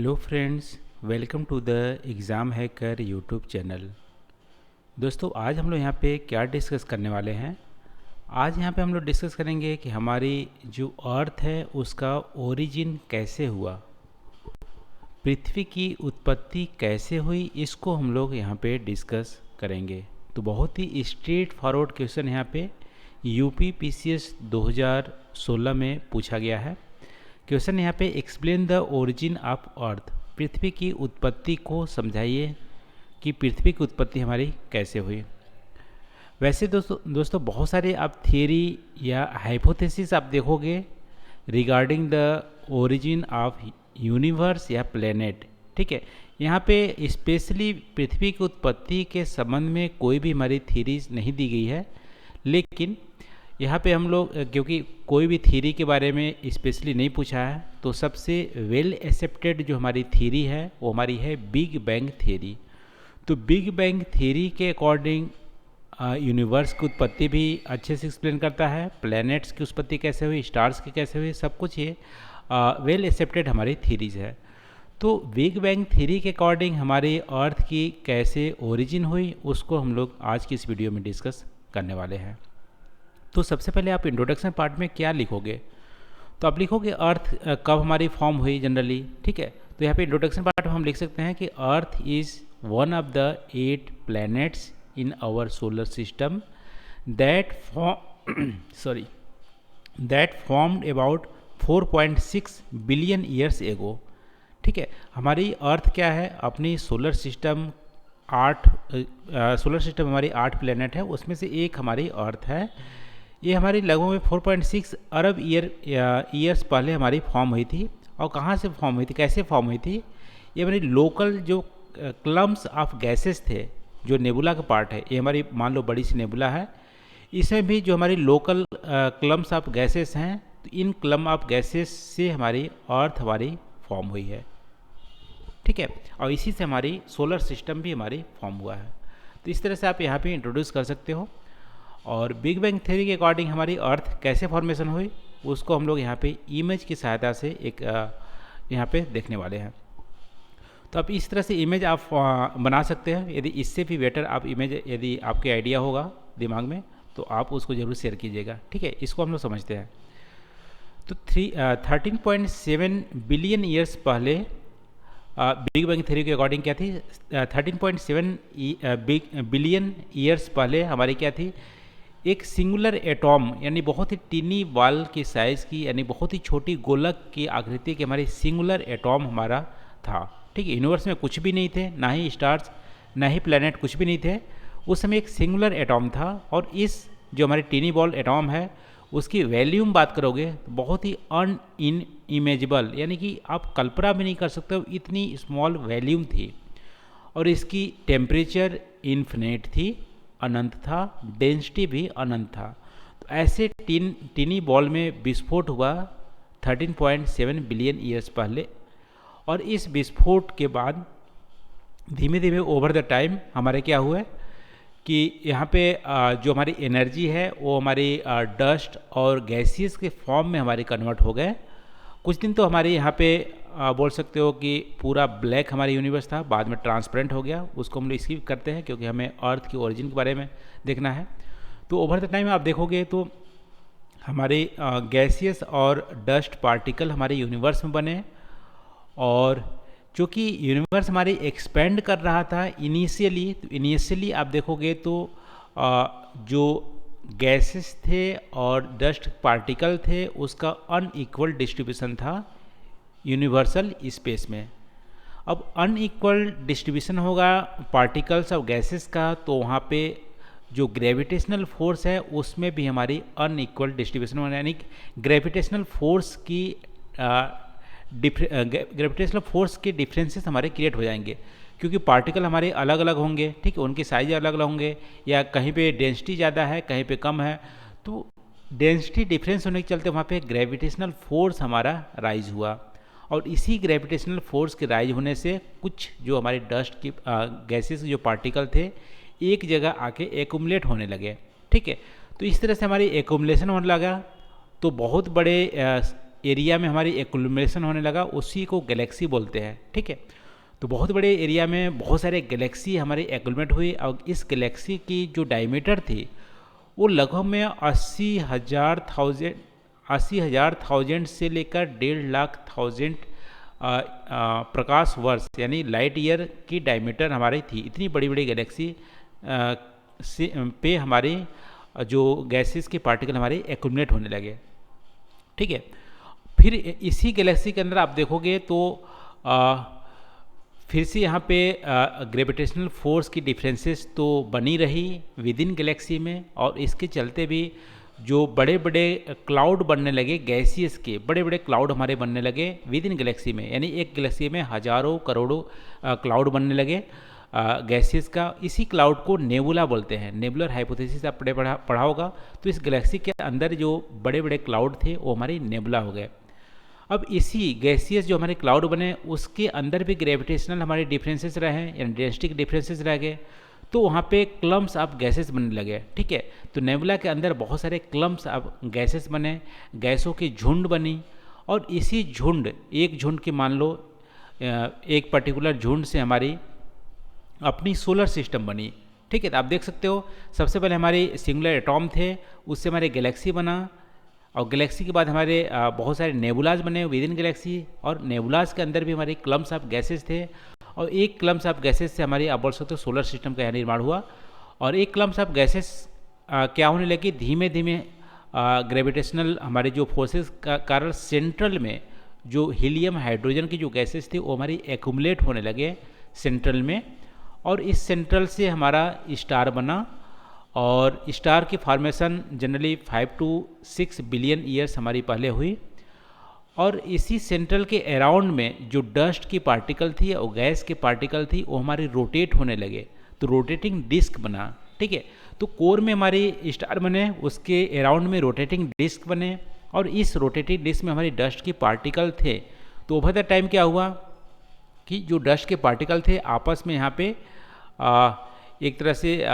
Hello friends, welcome to the exam hacker YouTube channel. दोस्तों, आज हम लोग यहाँ पे क्या डिस्कस करने वाले हैं। आज यहाँ पे हम लोग डिस्कस करेंगे कि हमारी जो अर्थ है उसका ओरिजिन कैसे हुआ, पृथ्वी की उत्पत्ति कैसे हुई, इसको हम लोग यहाँ पे डिस्कस करेंगे। तो बहुत ही स्ट्रेट फॉरवर्ड क्वेश्चन यहाँ पे यूपी पीसीएस 2016 में पूछा गया है। क्वेश्चन यहाँ पे explain the origin of earth, पृथ्वी की उत्पत्ति को समझाइए कि पृथ्वी की उत्पत्ति हमारी कैसे हुई। वैसे दोस्तों बहुत सारे आप थियरी या हाइपोथेसिस आप देखोगे regarding the origin of universe या प्लेनेट। ठीक है, यहाँ पे स्पेशली पृथ्वी की उत्पत्ति के संबंध में कोई भी हमारी थीरीज नहीं दी गई है, लेकिन यहाँ पे हम लोग क्योंकि कोई भी थ्योरी के बारे में स्पेशली नहीं पूछा है, तो सबसे वेल एक्सेप्टेड जो हमारी थ्योरी है वो हमारी है बिग बैंग थ्योरी। तो बिग बैंग थ्योरी के अकॉर्डिंग यूनिवर्स की उत्पत्ति भी अच्छे से एक्सप्लेन करता है, प्लैनेट्स की उत्पत्ति कैसे हुई, स्टार्स की कैसे हुई, सब कुछ ये वेल एक्सेप्टेड हमारी थ्योरीज है। तो बिग बैंग थ्योरी के अकॉर्डिंग हमारी अर्थ की कैसे ओरिजिन हुई उसको हम लोग आज की इस वीडियो में डिस्कस करने वाले हैं। तो सबसे पहले आप इंट्रोडक्शन पार्ट में क्या लिखोगे, तो आप लिखोगे अर्थ कब हमारी फॉर्म हुई जनरली। ठीक है, तो यहाँ पे इंट्रोडक्शन पार्ट में हम लिख सकते हैं कि earth is one of the 8 planets in our solar system that formed about 4.6 billion years ago. ठीक है, हमारी अर्थ क्या है, अपनी सोलर सिस्टम हमारी 8 प्लैनेट है, उसमें से एक हमारी अर्थ है। ये हमारी लगभग 4.6 अरब ईयर्स पहले हमारी फॉर्म हुई थी। और कहाँ से फॉर्म हुई थी, कैसे फॉर्म हुई थी, ये हमारी लोकल जो क्लम्स ऑफ गैसेस थे, जो नेबुला का पार्ट है, ये हमारी मान लो बड़ी सी नेबुला है, इसमें भी जो हमारी लोकल क्लम्स ऑफ गैसेस हैं, तो इन क्लम ऑफ गैसेस से हमारी अर्थ हमारी फॉर्म हुई है। ठीक है, और इसी से हमारी सोलर सिस्टम भी हमारी फॉर्म हुआ है। तो इस तरह से आप यहाँ पे इंट्रोड्यूस कर सकते हो। और बिग बैंग थ्योरी के अकॉर्डिंग हमारी अर्थ कैसे फॉर्मेशन हुई उसको हम लोग यहाँ पे इमेज की सहायता से एक यहाँ पे देखने वाले हैं। तो आप इस तरह से इमेज आप बना सकते हैं। यदि इससे भी बेटर आप इमेज यदि आपके आइडिया होगा दिमाग में तो आप उसको ज़रूर शेयर कीजिएगा। ठीक है, इसको हम लोग समझते हैं। तो 13.7 बिलियन ईयर्स पहले बिग बैंग थ्योरी के अकॉर्डिंग क्या थी, 13.7 बिलियन ईयर्स पहले हमारी क्या थी, एक सिंगुलर एटॉम यानी बहुत ही टिनी बॉल की साइज़ की, यानी बहुत ही छोटी गोलक की आकृति की हमारी सिंगुलर एटॉम हमारा था। ठीक है, यूनिवर्स में कुछ भी नहीं थे, ना ही स्टार्स ना ही प्लैनेट, कुछ भी नहीं थे। उस समय एक सिंगुलर एटॉम था, और इस जो हमारी टिनी बॉल एटॉम है उसकी वैल्यूम बात करोगे तो बहुत ही अनइमेजिबल, यानी कि आप कल्पना भी नहीं कर सकते हो, इतनी स्मॉल वैल्यूम थी। और इसकी टेम्परेचर इन्फिनिट थी, अनंत था, डेंसिटी भी अनंत था। तो ऐसे टिनी बॉल में विस्फोट हुआ 13.7 बिलियन ईयर्स पहले। और इस विस्फोट के बाद धीमे धीमे ओवर द टाइम हमारे क्या हुआ कि यहाँ पे जो हमारी एनर्जी है वो हमारी डस्ट और गैसियस के फॉर्म में हमारी कन्वर्ट हो गए। कुछ दिन तो हमारे यहाँ पे बोल सकते हो कि पूरा ब्लैक हमारा यूनिवर्स था, बाद में ट्रांसपेरेंट हो गया। उसको हम लोग स्किप करते हैं क्योंकि हमें अर्थ की ओरिजिन के बारे में देखना है। तो ओवर द टाइम आप देखोगे तो हमारे गैसियस और डस्ट पार्टिकल हमारे यूनिवर्स में बने, और चूँकि यूनिवर्स हमारी एक्सपेंड कर रहा था इनिशियली आप देखोगे तो जो गैसेस थे और डस्ट पार्टिकल थे उसका अनइक्वल डिस्ट्रीब्यूशन था यूनिवर्सल स्पेस में। अब अनइक्वल डिस्ट्रीब्यूशन होगा पार्टिकल्स और गैसेस का, तो वहाँ पे जो ग्रेविटेशनल फोर्स है उसमें भी हमारी अनइक्वल डिस्ट्रीब्यूशन होगा, यानी ग्रेविटेशनल फोर्स के डिफरेंसेस हमारे क्रिएट हो जाएंगे, क्योंकि पार्टिकल हमारे अलग अलग होंगे। ठीक है, उनके साइज अलग अलग होंगे, या कहीं पे डेंसिटी ज़्यादा है कहीं पे कम है, तो डेंसिटी डिफरेंस होने के चलते वहाँ पे ग्रेविटेशनल फोर्स हमारा राइज हुआ। और इसी ग्रेविटेशनल फोर्स के राइज होने से कुछ जो हमारे डस्ट की गैसेस जो पार्टिकल थे एक जगह आके एकुमुलेट होने लगे। ठीक है, तो इस तरह से हमारी एकुमुलेशन होने लगा। तो बहुत बड़े एरिया में हमारी एक्यूमुलेशन होने लगा उसी को गैलेक्सी बोलते हैं। ठीक है, तो बहुत बड़े एरिया में बहुत सारे गैलेक्सी हमारी एक्यूमुलेट हुई और इस गैलेक्सी की जो डायमीटर थी वो लगभग में 80,000 से लेकर 1,50,000 प्रकाश वर्ष यानी लाइट ईयर की डायमीटर हमारी थी। इतनी बड़ी बड़ी गैलेक्सी से पे हमारी जो गैसेस के पार्टिकल हमारे एक्यूमुलेट होने लगे। ठीक है, फिर इसी गैलेक्सी के अंदर आप देखोगे तो फिर से यहाँ पे ग्रेविटेशनल फोर्स की डिफरेंसेस तो बनी रही विद इन गैलेक्सी में, और इसके चलते भी जो बड़े बड़े क्लाउड बनने लगे गैसियस के, बड़े बड़े क्लाउड हमारे बनने लगे विद इन गैलेक्सी में, यानी एक गैलेक्सी में हजारों करोड़ों क्लाउड बनने लगे गैसियस का। इसी क्लाउड को नेबुला बोलते हैं। नेबुलर हाइपोथेसिस आपने पढ़ा होगा। तो इस गैलेक्सी के अंदर जो बड़े बड़े क्लाउड थे वो हमारे नेबुला हो गए। अब इसी गैसियस जो हमारे क्लाउड बने उसके अंदर भी ग्रेविटेशनल हमारे डिफरेंसेस रहे यानी डेंसिटी डिफरेंसेस रह गए, तो वहाँ पे क्लम्स ऑफ गैसेस बनने लगे। ठीक है, तो नेबुला के अंदर बहुत सारे क्लम्स ऑफ गैसेस बने, गैसों की झुंड बनी, और इसी झुंड एक झुंड की मान लो एक पर्टिकुलर झुंड से हमारी अपनी सोलर सिस्टम बनी। ठीक है, तो आप देख सकते हो सबसे पहले हमारे सिंगुलर एटॉम थे, उससे हमारे गैलेक्सी बना, और गैलेक्सी के बाद हमारे बहुत सारे नेबुलाज बने विद इन गैलेक्सी, और नेबुलाज के अंदर भी हमारे क्लम्स ऑफ गैसेस थे, और एक क्लम्स ऑफ गैसेस से हमारी आप बोल सकते हो सोलर सिस्टम का निर्माण हुआ। और एक क्लम्स ऑफ गैसेस क्या होने लगी, धीमे धीमे ग्रेविटेशनल हमारे जो फोर्सेस का कारण सेंट्रल में जो हीलियम हाइड्रोजन की जो गैसेस थी वो हमारी एक्यूमुलेट होने लगे सेंट्रल में, और इस सेंट्रल से हमारा स्टार बना, और स्टार की formation generally 5 to 6 billion years हमारी पहले हुई, और इसी सेंट्रल के अराउंड में जो डस्ट की पार्टिकल थी और गैस के पार्टिकल थी वो हमारी रोटेट होने लगे, तो रोटेटिंग डिस्क बना। ठीक है, तो कोर में हमारी स्टार बने, उसके अराउंड में रोटेटिंग डिस्क बने, और इस रोटेटिंग डिस्क में हमारी डस्ट के पार्टिकल थे। तो ओवर द टाइम क्या हुआ कि जो डस्ट के पार्टिकल थे आपस में यहाँ पे एक तरह से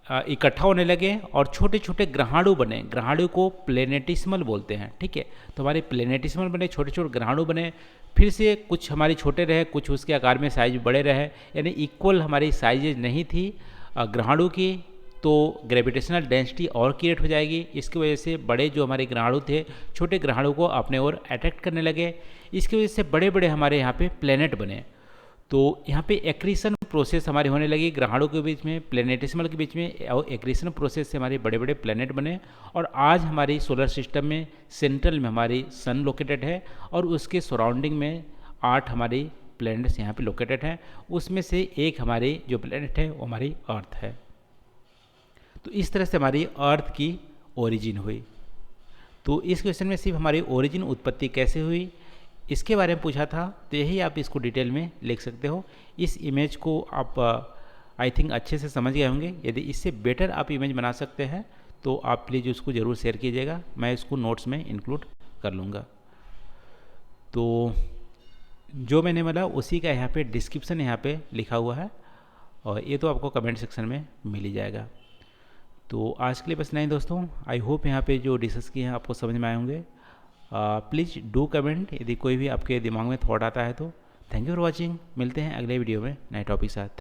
इकट्ठा होने लगे, और छोटे छोटे ग्रहाणु बने। ग्रहाणु को प्लेनेटिसिमल बोलते हैं। ठीक है, तो हमारे प्लेनेटिसिमल बने, छोटे छोटे ग्रहाणु बने, फिर से कुछ हमारी छोटे रहे, कुछ उसके आकार में साइज बड़े रहे, यानी इक्वल हमारी साइजेज नहीं थी ग्रहाणु की, तो ग्रेविटेशनल डेंसिटी और क्रिएट हो जाएगी। इसकी वजह से बड़े जो हमारे ग्रहाणु थे छोटे ग्रहाणु को अपने ओर अट्रैक्ट करने लगे, इसकी वजह से बड़े बड़े हमारे यहाँ पे प्लेनेट बने। तो यहाँ पे एक्रीशन प्रोसेस हमारे होने लगी ग्रहाणु के बीच में, प्लेनेटिसिमल के बीच में, और एक्रीशन प्रोसेस से हमारे बड़े बड़े प्लेनेट बने। और आज हमारी सोलर सिस्टम में सेंट्रल में हमारी सन लोकेटेड है, और उसके सराउंडिंग में 8 हमारी प्लैनेट्स यहाँ पे लोकेटेड हैं। उसमें से एक हमारी जो प्लैनेट है वो हमारी अर्थ है। तो इस तरह से हमारी अर्थ की ओरिजिन हुई। तो इस क्वेश्चन में सिर्फ हमारी ओरिजिन उत्पत्ति कैसे हुई इसके बारे में पूछा था, तो यही आप इसको डिटेल में लिख सकते हो। इस इमेज को आप आई थिंक अच्छे से समझ गए होंगे। यदि इससे बेटर आप इमेज बना सकते हैं तो आप प्लीज़ उसको ज़रूर शेयर कीजिएगा, मैं इसको नोट्स में इंक्लूड कर लूँगा। तो जो मैंने बोला उसी का यहाँ पे डिस्क्रिप्शन यहाँ पे लिखा हुआ है, और ये तो आपको कमेंट सेक्शन में मिल ही जाएगा। तो आज के लिए बस नहीं दोस्तों, आई होप यहाँ पे जो डिस्कस किए हैं आपको समझ में आए होंगे। प्लीज़ डू कमेंट यदि कोई भी आपके दिमाग में थॉट आता है तो। थैंक यू फॉर वॉचिंग, मिलते हैं अगले वीडियो में नए टॉपिक साथ।